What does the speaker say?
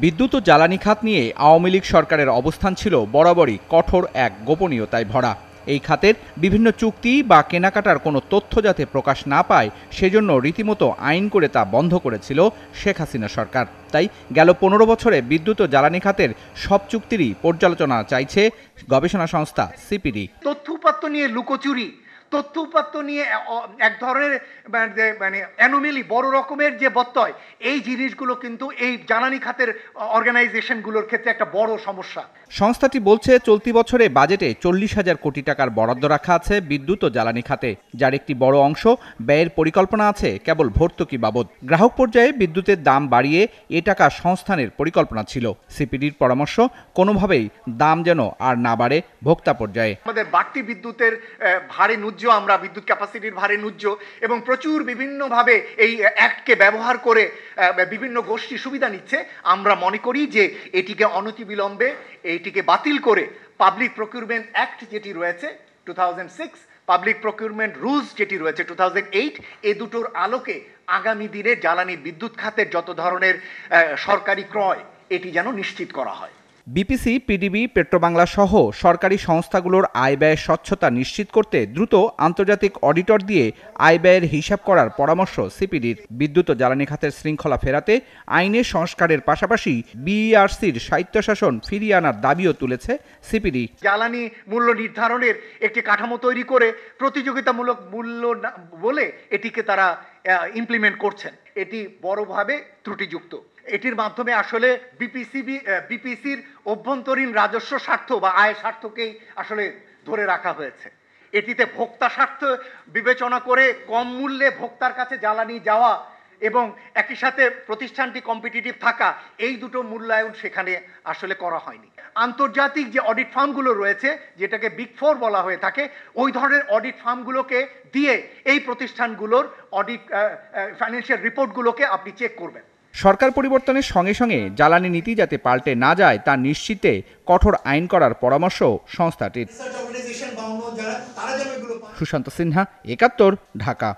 বিদ্যুৎ ও জ্বালানি খাত নিয়ে আওয়ামী লীগ সরকারের অবস্থান ছিল বরাবরই কঠোর এক গোপনীয়তায় ভরা। এই খাতের বিভিন্ন চুক্তি বা কেনাকাটার কোনো তথ্য যাতে প্রকাশ না পায় সেজন্য রীতিমতো আইন করে তা বন্ধ করেছিল শেখ হাসিনা সরকার। তাই গেল ১৫ বছরে বিদ্যুৎ ও জ্বালানি খাতের সব চুক্তিরই পর্যালোচনা চাইছে গবেষণা সংস্থা সিপিডি। তথ্য উপাত্ত নিয়ে লুকোচুরি, তথ্য উপাত্ত নিয়ে এক ধরনের মানে অ্যানোমেলি, বড় রকমের যে বত্যয়, এই জিনিসগুলো কিন্তু এই জ্বালানি খাতের অর্গানাইজেশনগুলোর ক্ষেত্রে একটা বড় সমস্যা। সংস্থাটি বলছে চলতি বছরে বাজেটে ৪০,০০০ কোটি টাকার বরাদ্দ রাখা আছে বিদ্যুৎ ও জ্বালানি খাতে, যার একটি বড় অংশ ব্যয়ের পরিকল্পনা আছে কেবল ভর্তুকি বাবদ। গ্রাহক পর্যায়ে বিদ্যুতের দাম বাড়িয়ে এ টাকা সংস্থানের পরিকল্পনা ছিল। সিপিডির পরামর্শ, কোনোভাবেই দাম যেন আর না বাড়ে ভোক্তা পর্যায়ে। আমাদের বাড়তি বিদ্যুতের ভারে ন্যূজ্য, আমরা বিদ্যুৎ ক্যাপাসিটির ভারে ন্যূজ্য এবং প্রচুর বিভিন্নভাবে এই অ্যাক্টকে ব্যবহার করে বিভিন্ন গোষ্ঠী সুবিধা নিচ্ছে। আমরা মনে করি যে এটিকে অনতিবিলম্বে এইটিকে বাতিল করে পাবলিক প্রকিউরমেন্ট অ্যাক্ট যেটি রয়েছে 2006, পাবলিক প্রকিউরমেন্ট রুলস যেটি রয়েছে 2008, এই দুটোর আলোকে আগামী দিনে জ্বালানি বিদ্যুৎ খাতের যত ধরনের সরকারি ক্রয় এটি যেন নিশ্চিত করা হয়। বিপিসি, পিডিবি, পেট্রোবাংলা সহ সরকারি সংস্থাগুলোর আয় ব্যয়ের স্বচ্ছতা নিশ্চিত করতে দ্রুত আন্তর্জাতিক অডিটর দিয়ে আয় ব্যয়ের হিসাব করার পরামর্শ সিপিডির। বিদ্যুৎ ও জ্বালানি খাতের শৃঙ্খলা ফেরাতে আইনের সংস্কারের পাশাপাশি বিইআরসির স্বায়ত্তশাসন ফিরিয়ে আনার দাবিও তুলেছে সিপিডি। জ্বালানি মূল্য নির্ধারণের একটি কাঠামো তৈরি করে প্রতিযোগিতামূলক মূল্য বলে এটিকে তারা ইমপ্লিমেন্ট করছেন। এটি বড়ভাবে ত্রুটিযুক্ত। এটির মাধ্যমে আসলে বিপিসির অভ্যন্তরীণ রাজস্ব স্বার্থ বা আয় স্বার্থকেই আসলে ধরে রাখা হয়েছে। এটিতে ভোক্তা স্বার্থ বিবেচনা করে কম মূল্যে ভোক্তার কাছে জ্বালানি যাওয়া এবং একই সাথে প্রতিষ্ঠানটি কম্পিটিটিভ থাকা, এই দুটো মূল্যায়ন সেখানে আসলে করা হয়নি। আন্তর্জাতিক যে অডিট ফার্মগুলো রয়েছে, যেটাকে বিগ ফোর বলা হয়ে থাকে, ওই ধরনের অডিট ফার্মগুলোকে দিয়ে এই প্রতিষ্ঠানগুলোর অডিট ফাইন্যান্সিয়াল রিপোর্টগুলোকে আপনি চেক করবেন। সরকার পরিবর্তনের সঙ্গে সঙ্গে জ্বালানি নীতি যাতে পাল্টে না যায় তা নিশ্চিতে কঠোর আইন করার পরামর্শ সংস্থাটির। সুশান্ত সিনহা, ৭১, ঢাকা।